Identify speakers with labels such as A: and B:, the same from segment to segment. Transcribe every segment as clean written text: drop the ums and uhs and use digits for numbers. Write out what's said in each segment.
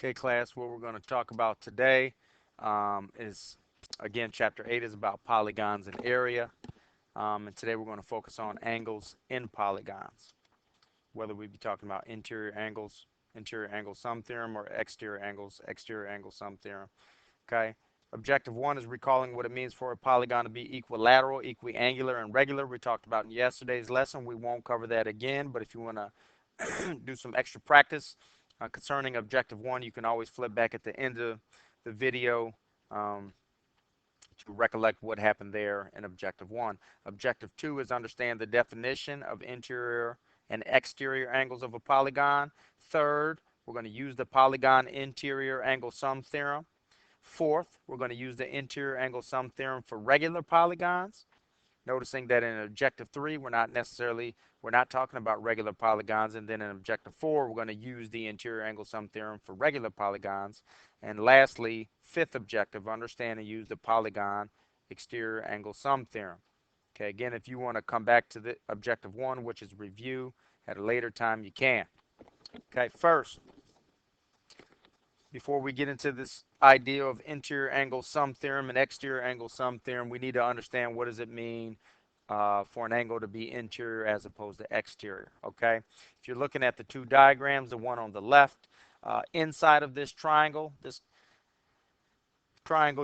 A: Okay, class, what we're going to talk about today is, again, Chapter 8 is about polygons and area. And today we're going to focus on angles in polygons, whether we be talking about interior angle sum theorem, or exterior angle sum theorem. Okay. Objective 1 is recalling what it means for a polygon to be equilateral, equiangular, and regular. We talked about in yesterday's lesson. We won't cover that again, but if you want to do some extra practice concerning Objective 1, you can always flip back at the end of the video to recollect what happened there in Objective 1. Objective 2 is understand the definition of interior and exterior angles of a polygon. Third, we're going to use the polygon interior angle sum theorem. Fourth, we're going to use the interior angle sum theorem for regular polygons. Noticing that in Objective 3, we're not talking about regular polygons. And then in Objective 4, we're going to use the interior angle sum theorem for regular polygons. And lastly, fifth objective, understand and use the polygon exterior angle sum theorem. Okay, again, if you want to come back to the Objective 1, which is review at a later time, you can. Okay, first, before we get into this idea of interior angle sum theorem and exterior angle sum theorem, we need to understand what does it mean for an angle to be interior as opposed to exterior. Okay, if you're looking at the two diagrams, the one on the left, inside of this triangle,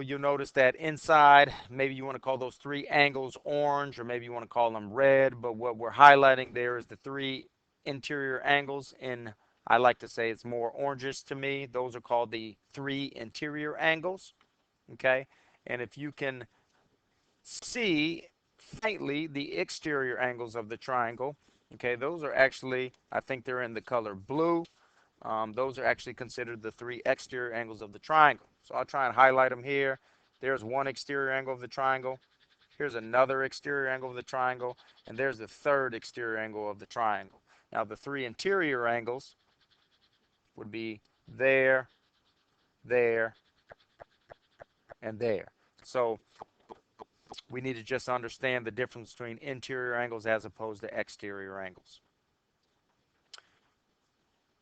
A: you'll notice that inside, maybe you want to call those three angles orange, or maybe you want to call them red, but what we're highlighting there is the three interior angles. In I like to say it's more orangish to me. Those are called the three interior angles. Okay, and if you can see faintly the exterior angles of the triangle, okay, those are actually, I think they're in the color blue. Those are actually considered the three exterior angles of the triangle. So I'll try and highlight them here. There's one exterior angle of the triangle. Here's another exterior angle of the triangle. And there's the third exterior angle of the triangle. Now the three interior angles would be there, there, and there. So we need to just understand the difference between interior angles as opposed to exterior angles.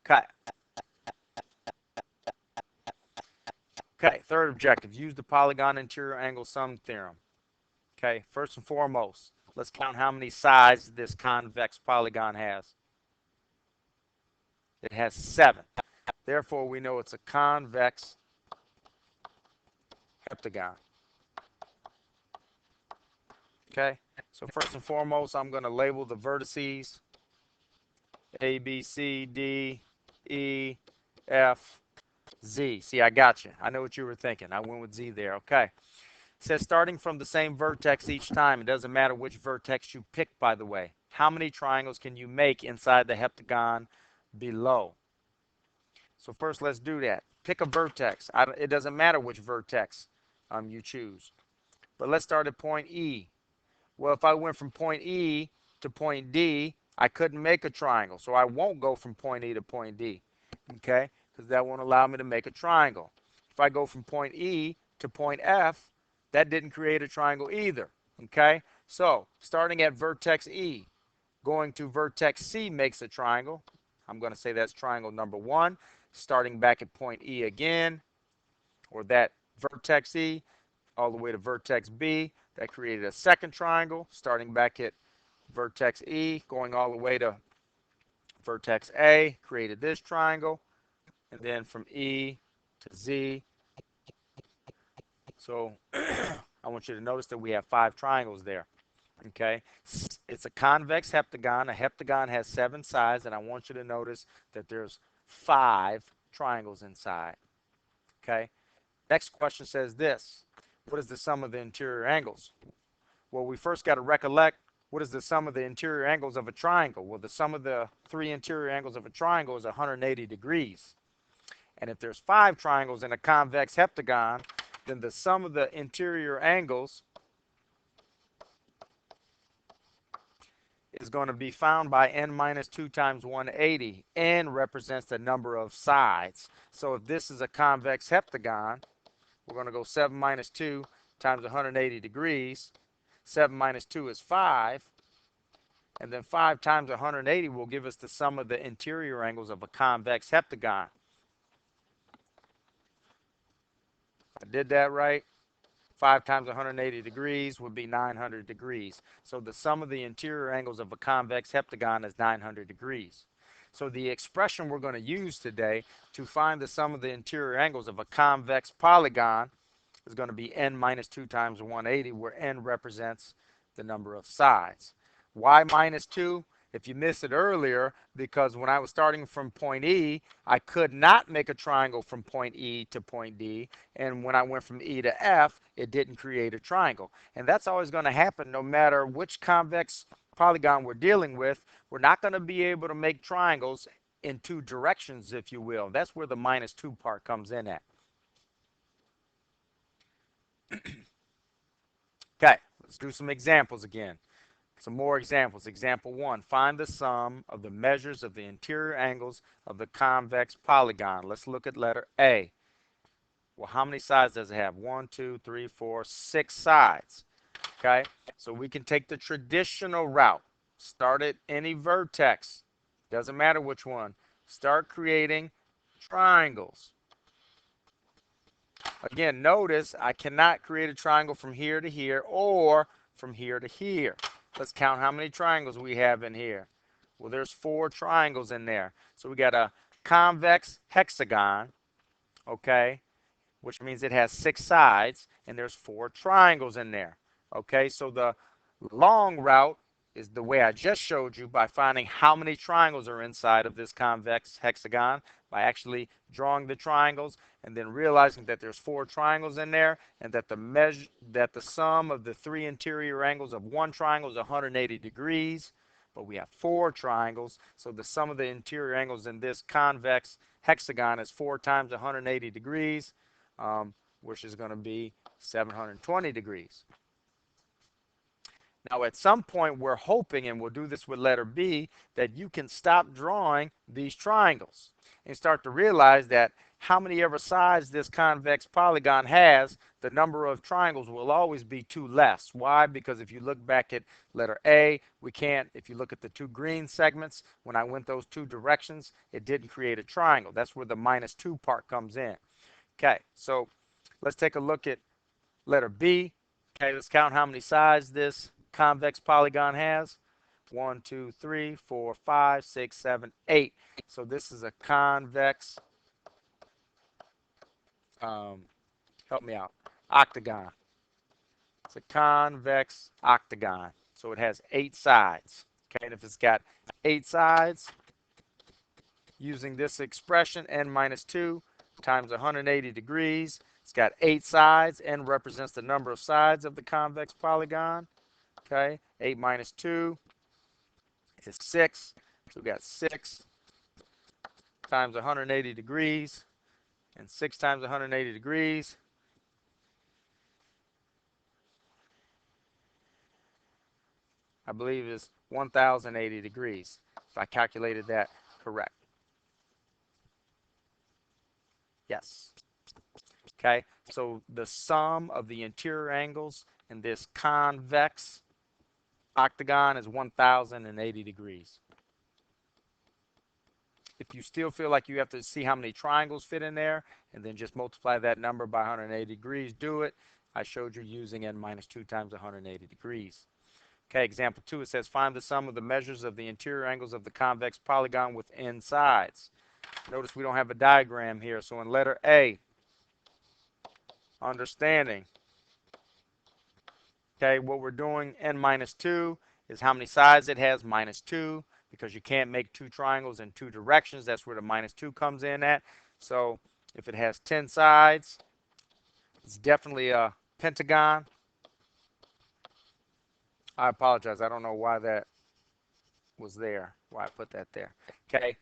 A: Okay. Okay, third objective, use the polygon interior angle sum theorem. Okay, first and foremost, let's count how many sides this convex polygon has. It has 7. Therefore, we know it's a convex heptagon. Okay, so first and foremost, I'm going to label the vertices A, B, C, D, E, F, Z. See, I got you. I know what you were thinking. I went with Z there. Okay. It says starting from the same vertex each time. It doesn't matter which vertex you pick, by the way. How many triangles can you make inside the heptagon below? So first, let's do that. Pick a vertex. It doesn't matter which vertex you choose. But let's start at point E. Well, if I went from point E to point D, I couldn't make a triangle. So I won't go from point E to point D. Okay? Because that won't allow me to make a triangle. If I go from point E to point F, that didn't create a triangle either. Okay? So starting at vertex E, going to vertex C makes a triangle. I'm going to say that's triangle number 1. Starting back at point E again, or that vertex E, all the way to vertex B, that created a second triangle. Starting back at vertex E, going all the way to vertex A, created this triangle. And then from E to Z. So I want you to notice that we have 5 triangles there. Okay, it's a convex heptagon. A heptagon has 7 sides, and I want you to notice that there's 5 triangles inside. Okay, next question says this: what is the sum of the interior angles? Well, we first got to recollect what is the sum of the interior angles of a triangle. Well, the sum of the 3 interior angles of a triangle is 180 degrees. And if there's 5 triangles in a convex heptagon, then the sum of the interior angles is going to be found by n minus 2 times 180. N represents the number of sides. So if this is a convex heptagon, we're going to go 7 minus 2 times 180 degrees. 7 minus 2 is 5. And then 5 times 180 will give us the sum of the interior angles of a convex heptagon. I did that right. 5 times 180 degrees would be 900 degrees. So the sum of the interior angles of a convex heptagon is 900 degrees. So the expression we're going to use today to find the sum of the interior angles of a convex polygon is going to be n minus 2 times 180, where n represents the number of sides. Why minus 2? If you missed it earlier, because when I was starting from point E, I could not make a triangle from point E to point D. And when I went from E to F, it didn't create a triangle. And that's always going to happen no matter which convex polygon we're dealing with. We're not going to be able to make triangles in two directions, if you will. That's where the minus 2 part comes in at. Okay, let's do some examples again. Some more examples. Example 1, find the sum of the measures of the interior angles of the convex polygon. Let's look at letter A. Well, how many sides does it have? 1, 2, 3, 4, 6 sides. Okay, so we can take the traditional route. Start at any vertex. Doesn't matter which one. Start creating triangles. Again, notice I cannot create a triangle from here to here or from here to here. Let's count how many triangles we have in here. Well, there's 4 triangles in there. So we got a convex hexagon, okay, which means it has 6 sides, and there's 4 triangles in there. Okay, so the long route is the way I just showed you, by finding how many triangles are inside of this convex hexagon, by actually drawing the triangles and then realizing that there's 4 triangles in there, and that the sum of the 3 interior angles of one triangle is 180 degrees. But we have 4 triangles, so the sum of the interior angles in this convex hexagon is 4 times 180 degrees, which is going to be 720 degrees. Now, at some point, we're hoping, and we'll do this with letter B, that you can stop drawing these triangles and start to realize that how many ever sides this convex polygon has, the number of triangles will always be 2 less. Why? Because if you look back at letter A, we can't, if you look at the 2 green segments, when I went those 2 directions, it didn't create a triangle. That's where the minus 2 part comes in. Okay, so let's take a look at letter B. Okay, let's count how many sides this convex polygon has. 1, 2, 3, 4, 5, 6, 7, 8. So this is a convex, help me out, octagon. It's a convex octagon. So it has 8 sides. Okay, and if it's got 8 sides, using this expression, n minus 2 times 180 degrees, it's got 8 sides. N represents the number of sides of the convex polygon. Okay, 8 minus 2 is 6. So we got 6 times 180 degrees, and 6 times 180 degrees I believe is 1080 degrees, if I calculated that correct. Yes. Okay, so the sum of the interior angles in this convex octagon is 1080 degrees. If you still feel like you have to see how many triangles fit in there and then just multiply that number by 180 degrees, do it. I showed you using n minus 2 times 180 degrees. Okay, example 2, it says find the sum of the measures of the interior angles of the convex polygon with n sides. Notice we don't have a diagram here, so in letter A, understanding. Okay, what we're doing, n minus 2 is how many sides it has, minus 2, because you can't make 2 triangles in 2 directions. That's where the minus 2 comes in at. So if it has 10 sides, it's definitely a pentagon. I apologize. I don't know why that was there, why I put that there. Okay,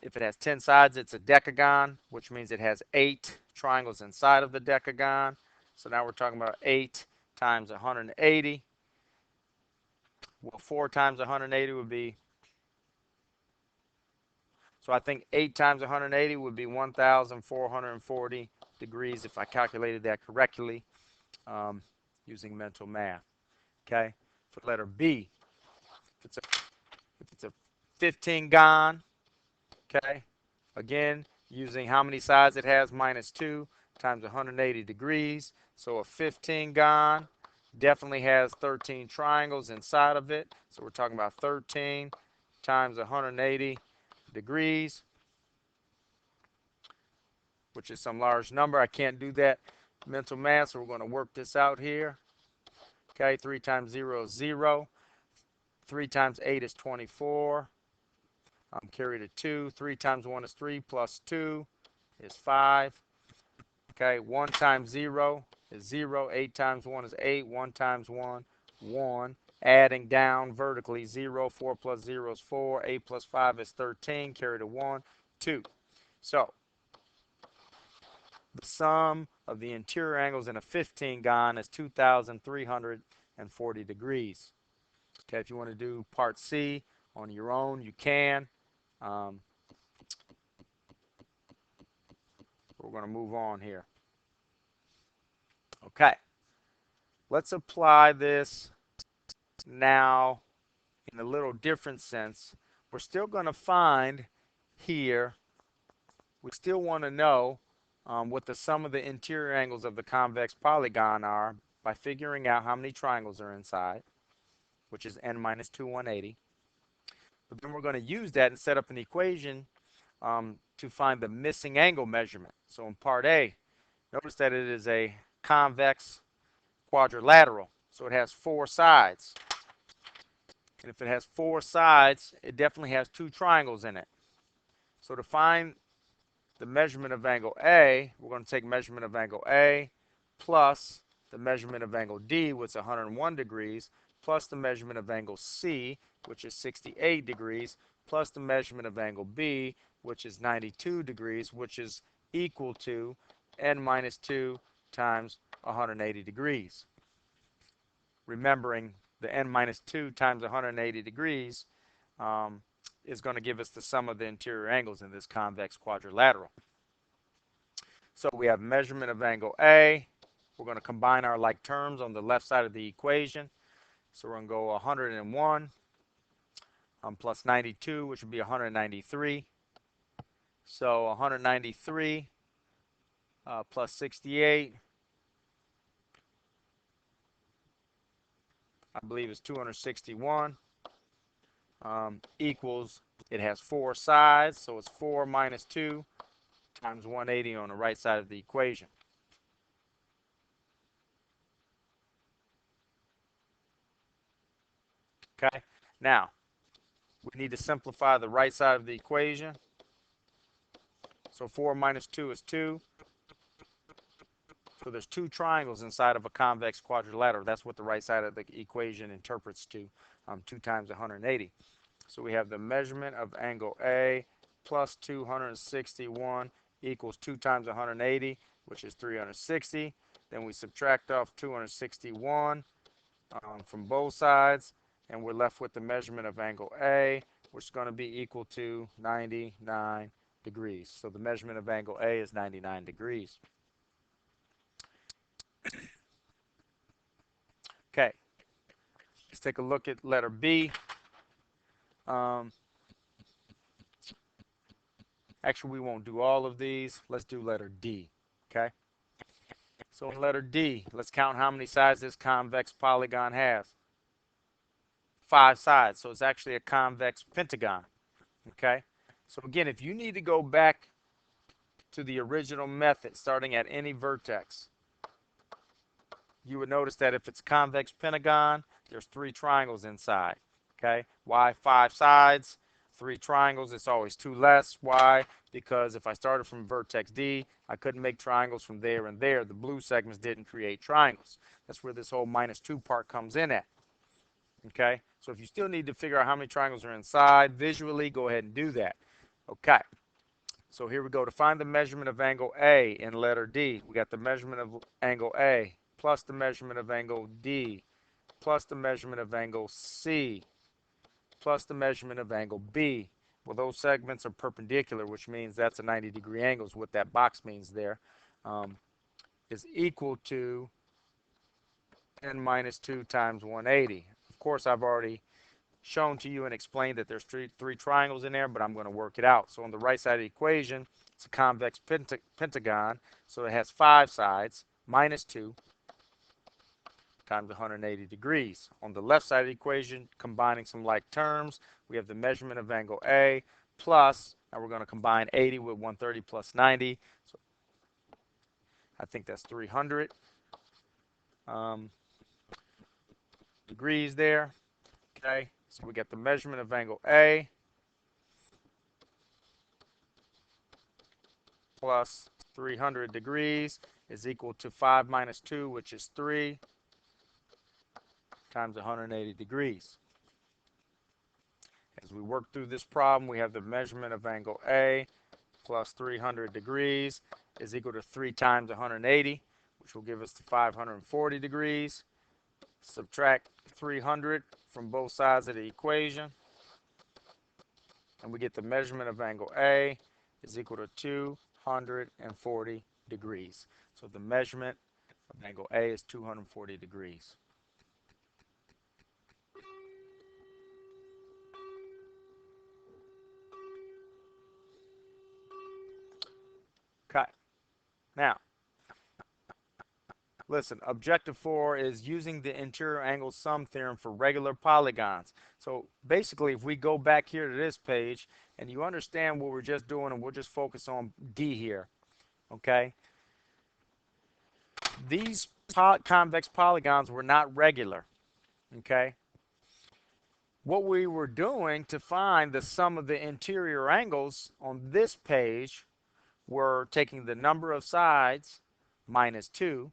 A: if it has 10 sides, it's a decagon, which means it has 8 triangles inside of the decagon. So now we're talking about 8 times 180. Well, 4 times 180 would be, so I think 8 times 180 would be 1,440 degrees if I calculated that correctly using mental math. Okay, for letter B, if it's a 15gon, okay, again, using how many sides it has, minus 2, times 180 degrees. So a 15gon definitely has 13 triangles inside of it. So we're talking about 13 times 180 degrees, which is some large number. I can't do that mental math, so we're going to work this out here. Okay, 3 times 0 is 0. 3 times 8 is 24. Carry the 2. 3 times 1 is 3, plus 2 is 5. Okay, 1 times 0 is 0. 8 times 1 is 8. 1 times 1, 1. Adding down vertically, 0. 4 plus 0 is 4. 8 plus 5 is 13. Carry the 1, 2. So the sum of the interior angles in a 15gon is 2,340 degrees. Okay, if you want to do part C on your own, you can. We're going to move on here. Okay, let's apply this now in a little different sense. We're still going to find here, we still want to know what the sum of the interior angles of the convex polygon are by figuring out how many triangles are inside, which is n minus 2 180. But then we're going to use that and set up an equation to find the missing angle measurement. So in part A, notice that it is a convex quadrilateral. So it has 4 sides. And if it has 4 sides, it definitely has 2 triangles in it. So to find the measurement of angle A, we're going to take measurement of angle A plus the measurement of angle D, which is 101 degrees, plus the measurement of angle C, which is 68 degrees, plus the measurement of angle B, which is 92 degrees, which is equal to n minus 2 times 180 degrees. Remembering the n minus 2 times 180 degrees is going to give us the sum of the interior angles in this convex quadrilateral. So we have measurement of angle A. We're going to combine our like terms on the left side of the equation. So we're going to go 101 plus 92, which would be 193. So 193 plus 68, I believe is 261, equals, it has 4 sides, so it's 4 minus 2 times 180 on the right side of the equation. Okay, now we need to simplify the right side of the equation. So 4 minus 2 is 2. So there's 2 triangles inside of a convex quadrilateral. That's what the right side of the equation interprets to, 2 times 180. So we have the measurement of angle A plus 261 equals 2 times 180, which is 360. Then we subtract off 261 from both sides, and we're left with the measurement of angle A, which is going to be equal to 99 degrees. So the measurement of angle A is 99 degrees. Okay, let's take a look at letter B. Actually, we won't do all of these. Let's do letter D. Okay, so in letter D, let's count how many sides this convex polygon has. 5 sides, so it's actually a convex pentagon. Okay, so again, if you need to go back to the original method starting at any vertex, you would notice that if it's a convex pentagon, there's 3 triangles inside. Okay, why 5 sides, 3 triangles? It's always 2 less. Why? Because if I started from vertex D, I couldn't make triangles from there and there. The blue segments didn't create triangles. That's where this whole minus 2 part comes in at. Okay, so if you still need to figure out how many triangles are inside visually, go ahead and do that. Okay, so here we go. To find the measurement of angle A in letter D, we got the measurement of angle A plus the measurement of angle D plus the measurement of angle C plus the measurement of angle B. Well, those segments are perpendicular, which means that's a 90-degree angle, is what that box means there, is equal to n minus 2 times 180. Of course, I've already shown to you and explained that there's three triangles in there, but I'm going to work it out. So on the right side of the equation, It's a convex pentagon, so it has 5 sides, minus 2 times 180 degrees. On the left side of the equation, combining some like terms, we have the measurement of angle A plus, now we're going to combine 80 with 130 plus 90, so I think that's 300 degrees there. Okay, so we get the measurement of angle A plus 300 degrees is equal to 5 minus 2, which is 3, times 180 degrees. As we work through this problem, we have the measurement of angle A plus 300 degrees is equal to 3 times 180, which will give us the 540 degrees. Subtract 300 from both sides of the equation, and we get the measurement of angle A is equal to 240 degrees. So the measurement of angle A is 240 degrees. Okay. Now, listen, objective 4 is using the interior angle sum theorem for regular polygons. So basically, if we go back here to this page and you understand what we're just doing, and we'll just focus on D here, okay? These convex polygons were not regular, okay? What we were doing to find the sum of the interior angles on this page were taking the number of sides minus 2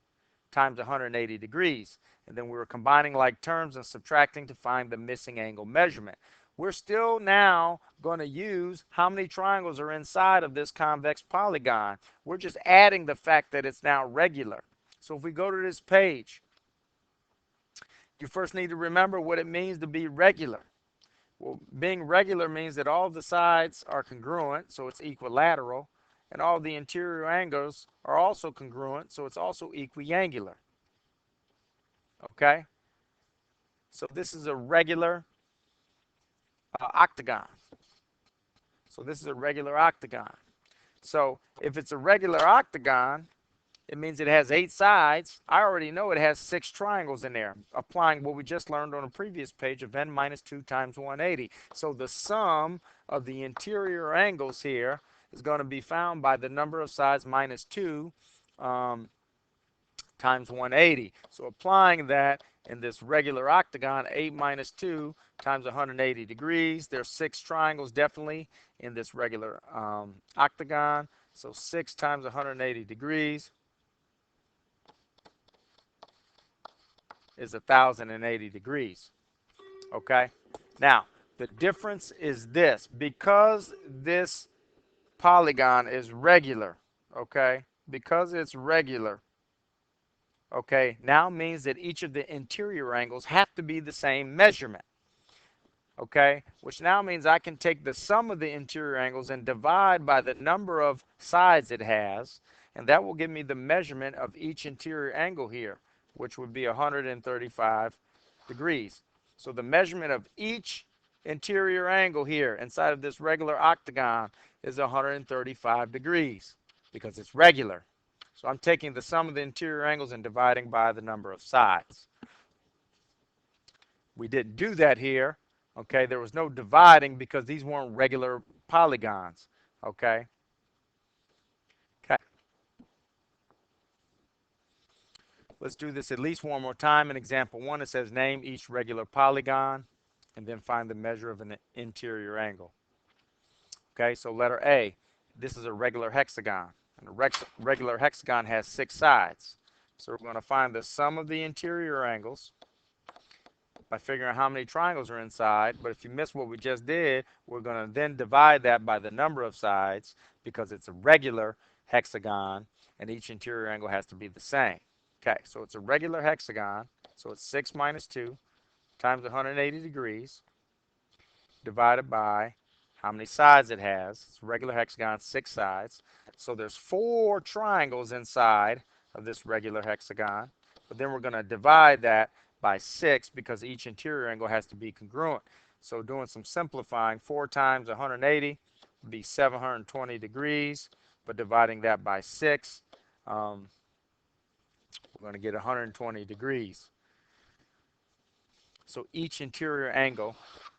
A: times 180 degrees. And then we were combining like terms and subtracting to find the missing angle measurement. We're still now going to use how many triangles are inside of this convex polygon. We're just adding the fact that it's now regular. So if we go to this page, you first need to remember what it means to be regular. Well, being regular means that all the sides are congruent, so it's equilateral, and all the interior angles are also congruent, so it's also equiangular. Okay? So this is a regular octagon. So this is a regular octagon. So if it's a regular octagon, it means it has 8 sides. I already know it has 6 triangles in there, applying what we just learned on a previous page of n minus 2 times 180. So the sum of the interior angles here is going to be found by the number of sides minus 2 times 180. So applying that in this regular octagon, 8 minus 2 times 180 degrees. There's 6 triangles definitely in this regular octagon. So 6 times 180 degrees is 1,080 degrees. Okay? Now, the difference is this. Because this polygon is regular, okay? Because it's regular, okay, now means that each of the interior angles have to be the same measurement, okay? Which now means I can take the sum of the interior angles and divide by the number of sides it has, and that will give me the measurement of each interior angle here, which would be 135 degrees. So the measurement of each interior angle here inside of this regular octagon is 135 degrees because it's regular. So I'm taking the sum of the interior angles and dividing by the number of sides. We didn't do that here. Okay, there was no dividing because these weren't regular polygons. Okay. Okay. Let's do this at least one more time. In example 1, it says name each regular polygon and then find the measure of an interior angle. Okay, so letter A, this is a regular hexagon. And a regular hexagon has 6 sides. So we're going to find the sum of the interior angles by figuring out how many triangles are inside. But if you missed what we just did, we're going to then divide that by the number of sides because it's a regular hexagon and each interior angle has to be the same. Okay, so it's a regular hexagon. So it's 6 minus 2 times 180 degrees divided by how many sides it has. It's a regular hexagon, 6 sides. So there's 4 triangles inside of this regular hexagon. But then we're going to divide that by 6 because each interior angle has to be congruent. So doing some simplifying, 4 times 180 would be 720 degrees, but dividing that by 6, we're going to get 120 degrees. So each interior angle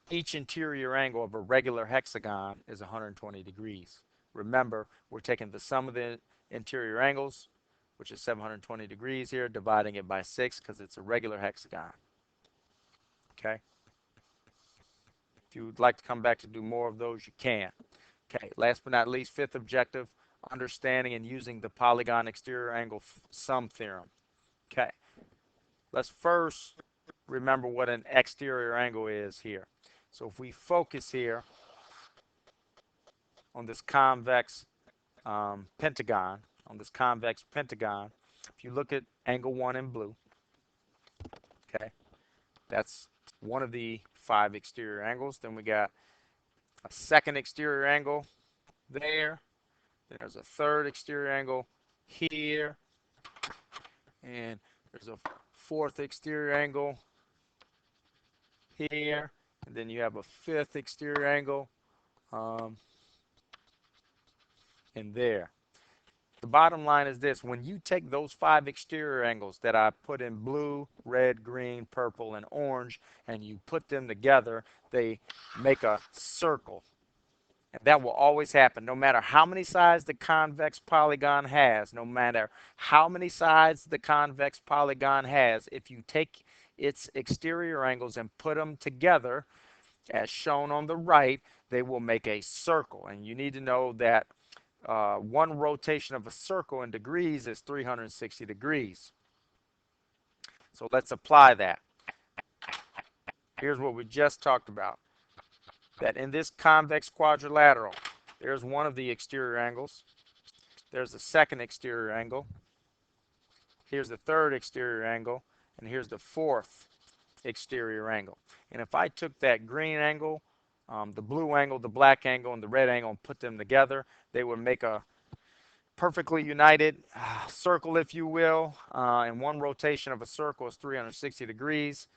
A: of a regular hexagon is 120 degrees. Remember, we're taking the sum of the interior angles, which is 720 degrees here, dividing it by 6 because it's a regular hexagon. Okay? If you would like to come back to do more of those, you can. Okay, last but not least, fifth objective, understanding and using the polygon exterior angle sum theorem. Okay, let's first remember what an exterior angle is here. So if we focus here on this convex pentagon, if you look at angle 1 in blue, okay, that's one of the 5 exterior angles. Then we got a second exterior angle there. There's a third exterior angle here. And there's a fourth exterior angle here. And then you have a fifth exterior angle in there. The bottom line is this: when you take those 5 exterior angles that I put in blue, red, green, purple, and orange, and you put them together, they make a circle. And that will always happen, no matter how many sides the convex polygon has, if you take its exterior angles and put them together, as shown on the right, they will make a circle. And you need to know that one rotation of a circle in degrees is 360 degrees. So let's apply that. Here's what we just talked about. That in this convex quadrilateral, there's one of the exterior angles. There's the second exterior angle. Here's the third exterior angle. And here's the fourth exterior angle. And if I took that green angle, the blue angle, the black angle, and the red angle and put them together, they would make a perfectly united circle, if you will. And one rotation of a circle is 360 degrees.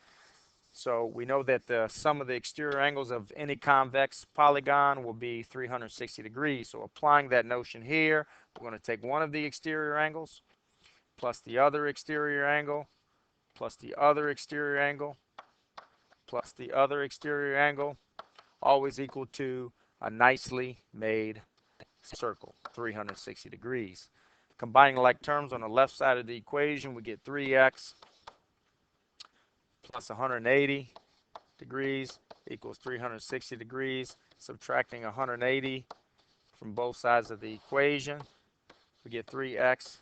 A: So we know that the sum of the exterior angles of any convex polygon will be 360 degrees. So applying that notion here, we're going to take one of the exterior angles plus the other exterior angle plus the other exterior angle plus the other exterior angle, always equal to a nicely made circle, 360 degrees. Combining like terms on the left side of the equation, we get 3x plus 180 degrees equals 360 degrees. Subtracting 180 from both sides of the equation, we get 3x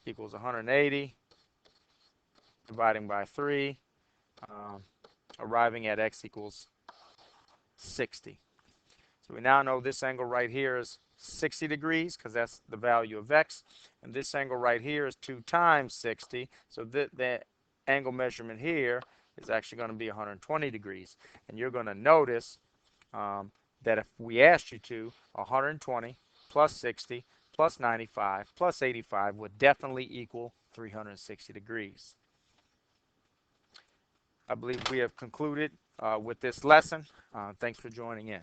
A: equals 180, dividing by 3, arriving at x equals 60. So we now know this angle right here is 60 degrees because that's the value of x, and this angle right here is 2 times 60, so the angle measurement here is actually going to be 120 degrees. And you're going to notice that if we asked you to, 120 plus 60 plus 95 plus 85 would definitely equal 360 degrees. I believe we have concluded with this lesson. Thanks for joining in.